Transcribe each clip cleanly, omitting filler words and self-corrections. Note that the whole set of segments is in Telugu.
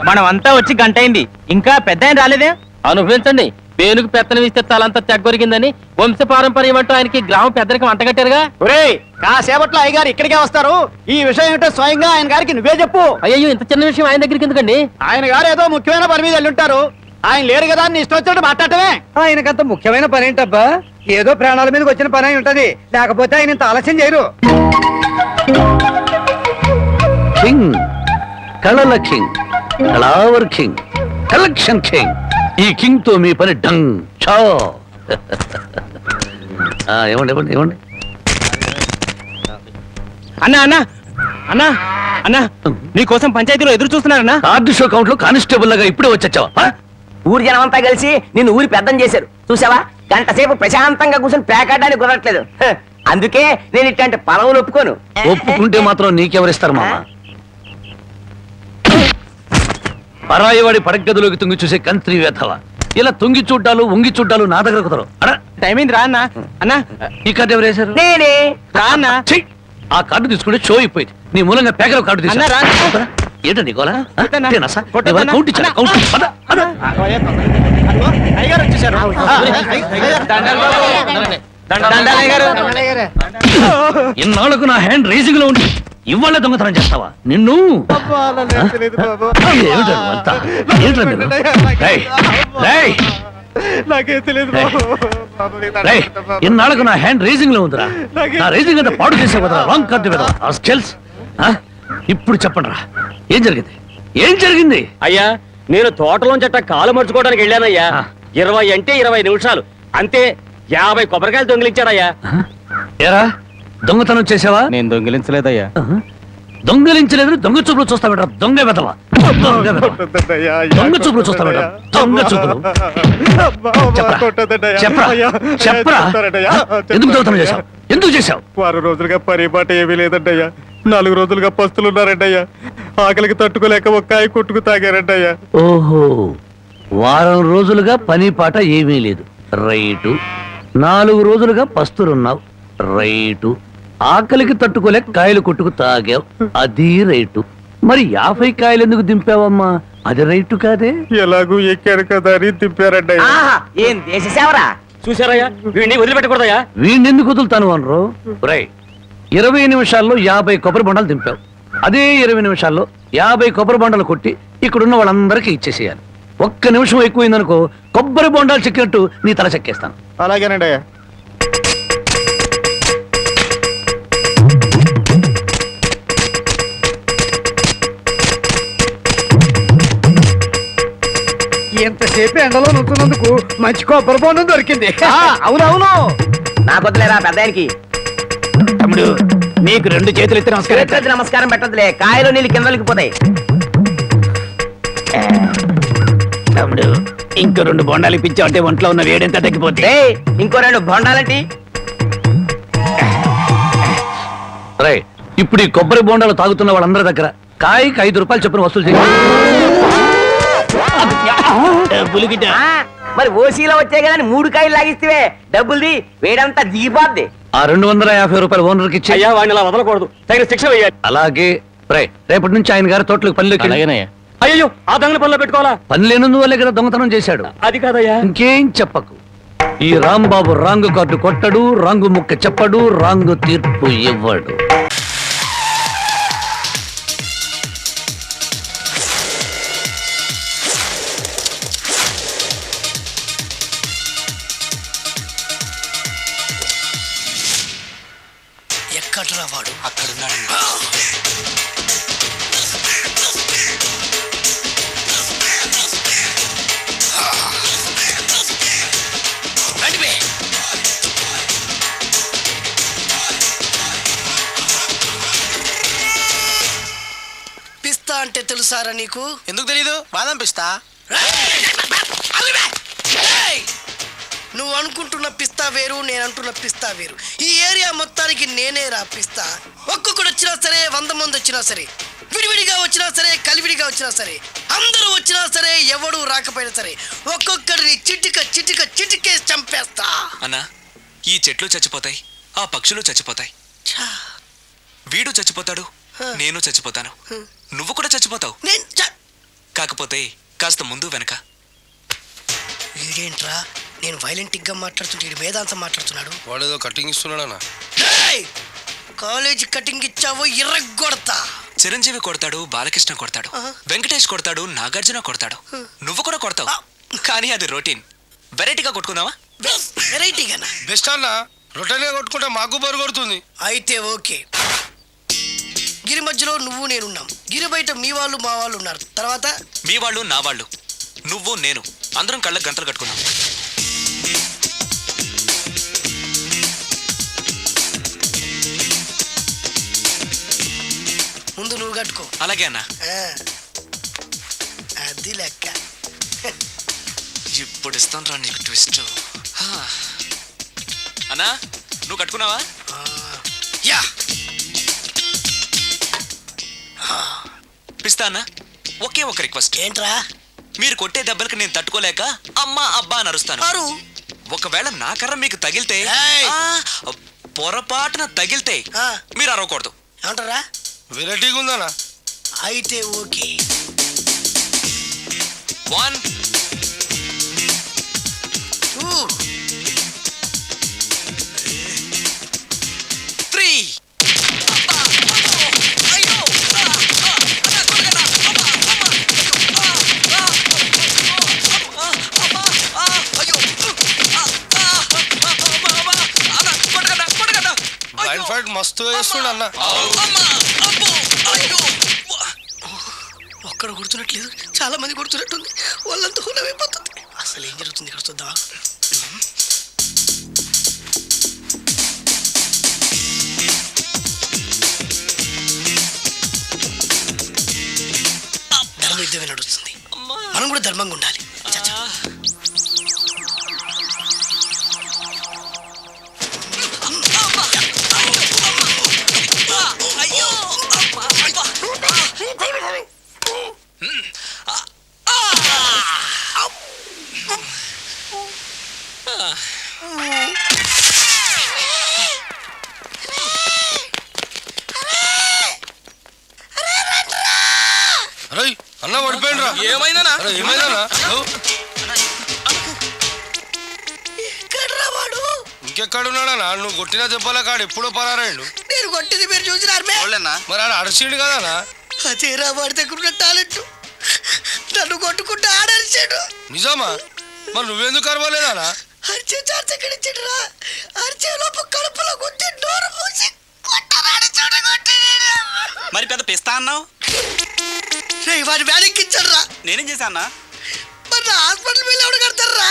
మనం అంతా వచ్చి గంట అయింది, ఇంకా పెద్ద ఆయన రాలేదే. అనుభవించండి. పేనుకు పెత్తనం ఇస్తే తలంతా తెగ్గొరిగిందని వంశ పారంపర్యం అంటూ ఆయనకి గ్రామ పెద్దరికి అంటగట్టారుగా. ఒరేయ్, కాసేపట్లో అయ్యగారు ఇక్కడికే వస్తారు. ఈ విషయం ఏమిటో స్వయంగా ఆయన గారికి నువ్వే చెప్పు. అయ్యో, ఇంత చిన్న విషయం ఆయన దగ్గరికి ఎందుకండి? ఆయన గారు ఏదో ముఖ్యమైన పని మీద వెళ్ళుంటారు. ఆయన లేరు కదా అని ఇష్టం వచ్చినట్టు మాట్లాడటమే. ఆయనకంత ముఖ్యమైన పని ఏంటబ్బా? ఏదో ప్రాణాల మీదకి వచ్చిన పని అయి ఉంటది, లేకపోతే ఆయన ఇంత ఆలస్యం చేయరు. కింగ్, కళల కింగ్, కళావర్ కింగ్, కలెక్షన్ కింగ్. ఈ కింగ్ తో మీ పని డంగ్ చో. ఏమండి ఏమండి ఏమండి అన్నా అన్నా అన్నా అన్నా, నీకోసం పంచాయతీలో ఎదురు చూస్తున్నారన్నా. కార్డు షో కౌంట్ లో కానిస్టేబుల్ లాగా ఇప్పుడే వచ్చావా? ఊరి జనం అంతా కలిసి నిన్ను ఊరి పెద్దం చేశారు చూసావా. గంట సేపు ప్రశాంతంగా కూర్చొని పేకాడడానికి కుదరట్లేదు. అందుకే నేను ఇట్లాంటి పలవులు ఒప్పుకోను. ఒప్పుకుంటే మాత్రం నీకెవరిస్తారు మామ? పరాయివాడి పడగదిలోకి తుంగి చూసే కంత్రి వేధవ. ఇలా తుంగి చూడ్డాలు ఉంగి చూడ్డాలు నా దగ్గర కుదరవు. టైం అయింది, రా అన్నా. అన్నా, ఈ కార్డు ఎవరు వేశారు? నేనే. రా అన్నా. ఛీ! ఆ కార్డు తీసుకుంటే షో అయిపోయింది. నీ మూలంగా పేకలో కార్డు అన్నా, రా. తీసుకున్నా. ఏంటండి గోలా? కొట్టన్నా. కౌంట్ ఇచ్చారా? కౌంట్ ఇచ్చారా? పద, పద. అయ్యగారు వచ్చేసారు. ఇన్నాళ్లకు నా హ్యాండ్ రేసింగ్ లో ఉండి ఇవాళ దొంగతనం చేస్తావా? నిన్ను ఏమిటో అంతా? ఏంటో మీరు? రేయ్, రేయ్, నాకేం తెలియదు. రేయ్, ఇన్నాళ్లకు నా హ్యాండ్ రేసింగ్ లో ఉందిరా. నా రేసింగ్ అంతా పాడు చేసే కదా. రాంగ్ కార్డు కదా. ఆ స్కెల్స్. ఇప్పుడు చెప్పండి రా, ఏం జరిగింది? ఏం జరిగింది? అయ్యా, నేను తోటలోంచి అట్ట కాలు మర్చుకోవడానికి వెళ్ళానయ్యా. 20 అంటే 20 నిమిషాలు అంతే. 50 కొబ్బరికాయలు దొంగిలించాడయ్యా. ఏరా, దొంగతనం చేసావా? నేను దొంగిలించలేదయ్యా. దొంగలించలేదు. దొంగ చూపులు చూస్తా బెట. దొంగ వెదవా. దొంగ చూపులు చూస్తా బెట. దొంగ చూపులు. చెప్పరా, చెప్పరా, ఎందుకు దొంగతనం చేశావు? ఎందుకు చేశావు? 6 రోజులుగా పరిపాట ఏమీ లేదంటయ్యా. 4 రోజులుగా పస్తులున్నారంటయ్యా. ఆకలికి తట్టుకోలేక ఒక్కాయ కొట్టుకు తాగారంటయ్యా. ఓహో, వారం రోజులుగా పని పాట ఏమీ లేదు. రైటు. 4 రోజులుగా పస్తులున్నావు. రైటు. ఆకలికి తట్టుకోలేక కాయలు కొట్టుకు తాగావు. అది రైటు. మరి 50 కాయలు ఎందుకు దింపావమ్మా? అది రైటు కాదే. ఎలాగూ ఎక్కారు కదా అని తిప్పారంటయ్యా. ఆహా, ఏం దేశ సేవరా. చూసారయ్యా, వీడిని వదిలిపెట్టకూడదయ్యా. వీణెందుకు వదులుతాను అనరు? రై, 20 నిమిషాల్లో 50 కొబ్బరి బొండాలు దింపావు. అదే 20 నిమిషాల్లో 50 కొబ్బరి బొండాలు కొట్టి ఇక్కడున్న వాళ్ళందరికీ ఇచ్చేసేయాలి. 1 నిమిషం ఎక్కువైందనుకో కొబ్బరి బొండాలు చెక్కినట్టు నీ తల చెక్కేస్తాను. అలాగేనండి అయ్యా. ఎంతసేపు ఎండలో నుంచున్నందుకు మంచి కొబ్బరి బొండం దొరికింది. అవునవును. నాకు వద్దులేరా పెద్ద ఆయనకి. తమ్ముడు, నీకు 2 చేతులు ఎత్తి నమస్కారం. పెట్టొద్దు, నమస్కారం పెట్టొద్దులే. కాయలు నీళ్ళు కిందలకి పోతాయి. తమ్ముడు, ఇంకో 2 బొండాలు ఇప్పించావు అంటే ఒంట్లో ఉన్న వేడెంత తగ్గిపోతే. ఏయ్, ఇంకో 2 బొండాలంటి. రై, ఇప్పుడు ఈ కొబ్బరి బొండాలు తాగుతున్న వాళ్ళందరి దగ్గర కాయకి 5 రూపాయలు చొప్పున వసూలు చేయాలి. పులిగిట. మరి ఓసీలో వచ్చే కదా 3 కాయలు లాగిస్తే డబ్బుల్ది వేడంతా దిగిపోద్ది. ఆ 250 రూపాయలు ఓనర్కి ఇచ్చి. అయ్యా, వాడిని అలా వదలకూడదు. తగిన శిక్ష వేయాలి. అలాగే. రై, రేపటి నుంచి ఆయన గారి తోటలకు పనిలోకి వెళ్ళు. అయ్యో, ఆ దొంగల పనిలో పెట్టుకోవాలా? పని లేనందువల్లే కదా దొంగతనం చేశాడు. అది కాదయ్యా. ఇంకేం చెప్పకు. ఈ రాంబాబు రాంగు కార్డు కొట్టడు, రాంగు ముక్క చెప్పడు, రాంగు తీర్పు ఇవ్వడు. ఎక్కడ్రా వాడు? అక్కడున్నాడు. పిస్తా అంటే తెలుసారా నీకు? ఎందుకు తెలీదు? బాదం పిస్తా. నువ్వు అనుకుంటున్న పిస్తా వేరు, నేను అంటున్న పిస్తా వేరు. ఈ ఏరియా మొత్తానికి నేనే రా పిస్తా. ఒక్కొక్కడు వచ్చినా సరే, 100 మంది వచ్చినా సరే, విడివిడిగా వచ్చినా సరే, కలివిడిగా వచ్చినా సరే, అందరూ వచ్చినా సరే, ఎవడు రాకపోయినా సరే, ఒక్కొక్కడిని చిటిక చిటిక చిటికేసి చంపేస్తా. అన్నా, ఈ చెట్లు చచ్చిపోతాయి, ఆ పక్షులు చచ్చిపోతాయి, వీడు చచ్చిపోతాడు, నేను చచ్చిపోతాను, నువ్వు కూడా చచ్చిపోతావు. కాకపోతే కాస్త ముందు వెనక. వీడేంట్రా నేను వైలెంటిక్ గా మాట్లాడుతుంటే వీడు వేదాంతం మాట్లాడుతున్నాడు. వాడేదో కటింగ్ ఇస్తున్నాడనా? రేయ్! కాలేజీ కటింగ్ ఇచ్చావో ఇర్రగొడతా. చిరంజీవి కొడతాడు, బాలకృష్ణ కొడతాడు, వెంకటేష్ కొడతాడు, నాగార్జున కొడతాడు, నువ్వు కూడా కొడతావు. కానీ అది రొటీన్. వెరైటీగా కొట్టుకుందావా? వెరైటీగానా? బెస్ట్ అన్న, రొటెన్ గా కొట్టుకుంటే మాకు బోరు కొడుతుంది. అయితే ఓకే. గిరి మధ్యలో నువ్వు నేనున్నాం. గిరి బయట మీ వాళ్ళు మా వాళ్ళు ఉన్నారు. తర్వాత మీ వాళ్ళు నా వాళ్ళు, నువ్వు నేను అందరం కళ్ళకు గంతలు కట్టుకుందాం. ముందు నువ్వు కట్టుకో. అలాగే అన్న. ఆ, అది లెక్క. ఇప్పుడు ఇస్తాను రా నీకు ట్విస్ట్. అన్నా నువ్వు కట్టుకున్నావా? ఆ, యా. పిస్తా అన్న, ఒకే ఒక రిక్వెస్ట్. ఏంట్రా? మీరు కొట్టే దెబ్బలకి నేను తట్టుకోలేక అమ్మా అబ్బా అని అరుస్తాను. అరు. ఒకవేళ నా కర్ర మీకు తగిలితే, ఏయ్! పొరపాటున తగిలితే ఆ. మీరు అరవకూడదు. ఏమంటారా? వెరైటీగా ఉందనా? అయితే ఓకే. 1 ఊ, 3 బ్లైండ్ ఫైట్ మస్తు వేస్తుండ అన్న. ఒక్కడ కొడుతున్నట్లేదు, చాలా మంది కొడుతున్నట్టుంది. వాళ్ళంతా హులమైపోతుంది. అసలు ఏం జరుగుతుంది ఇక్కడ చూద్దామా? ధర్మ యుద్ధమే నడుస్తుంది. మనం కూడా ధర్మంగా ఉండాలి. చచ్చా. అరే అన్న పడిపోయిండ్రా. ఏమైందనా? అరే ఏమైందన్నా? ఎక్కడ్రా వాడు? ఇంకెక్కడున్నాడనా? నువ్వు కొట్టిన దెబ్బల కాడు ఎప్పుడో పరారాయండు. నేను కొట్టింది మీరు చూసినారు. మరి ఆడ అరిసిండు కదనా? అదేరా వాడి దగ్గర ఉన్న టాలెంట్. నన్ను కొట్టుకుంటూ ఆడరిచాడు. నిజమా? మరి నువ్వెందుకు అరవలేదానా? అరిచే ఛాన్స్ ఎక్కడ ఇచ్చాడురా? అరిచే లోపు కడుపులో గుద్ది నోరు మూసి కొట్టరాడు చూడగొట్టి. మరి పెద్ద పిస్తా అన్నావు, వాడి వ్యాధికి ఇచ్చాడు రా. నేనేం చేశానా? మరి నా హాస్పిటల్ బిల్ ఎవడు కడతారు రా?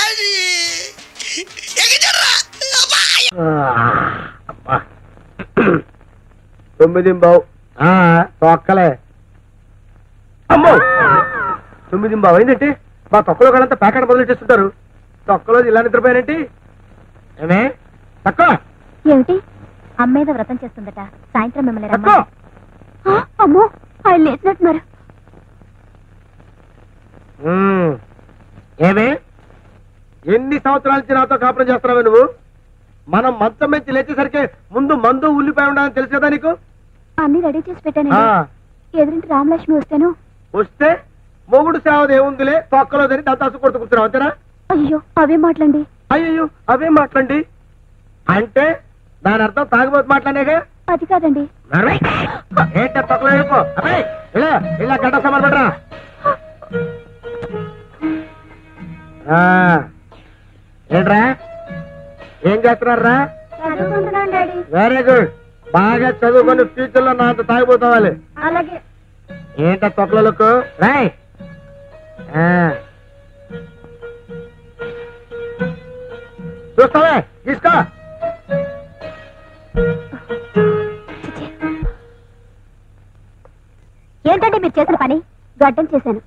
ఎగిచాడు రా. 9:15. తొక్కలే. అమ్మో 9:15 అయిందంటే మా తొక్కలో కాడంతా ప్యాకెట్ బదులు చేస్తుంటారు. తొక్కలో ఇలా నిద్రపోయానంటే ఏమే తక్కువ ఏమిటి? అమ్మేద వ్రతం చేస్తుందట. సాయంత్రం మిమ్మల్ని తక్కువ. రమ్మని. అమ్మో ఆయన లేచినట్టున్నారు. ఏమే ఎన్ని సంవత్సరాల నుంచి నాతో కాపురం చేస్తున్నావే నువ్వు? మనం మంచం నుంచి లేచేసరికి ముందు మందు ఉల్లిపాయ ఉండాలని తెలుసు కదా నీకు? అన్ని రెడీ చేసి పెట్టాను. ఆ, ఎదురింటి రామలక్ష్మి వస్తాను. వస్తే మొగుడు సేవది ఏముందిలే, తొక్కలోదని దత్తాసు కొడుతూ కూర్చున్నావు అంతేనా? అయ్యో అవే మాటలండి. అయ్యో అవే మాట్లాడండి అంటే దాని అర్థం తాగుబోతు మాట్లాడేగా? అది కాదండి. ఏంటో తొక్కలో వెళ్ళిపో. అబ్బాయి ఇలా ఇలా గడ్డ సమాన్ పడరా. ఏంట్రా ఏం చేస్తున్నారా? చదువుకుంటున్నాను డాడీ. Very good. బాగా చదువుకొని ఫ్యూచర్ లో నాతో తాగిపోతావాలి. అలాగే. ఏంట తొక్కలకు రాయ్. చూస్తావే తీసుకో. ఏంటంటే మీరు చేసిన పని? గడ్డం చేశాను.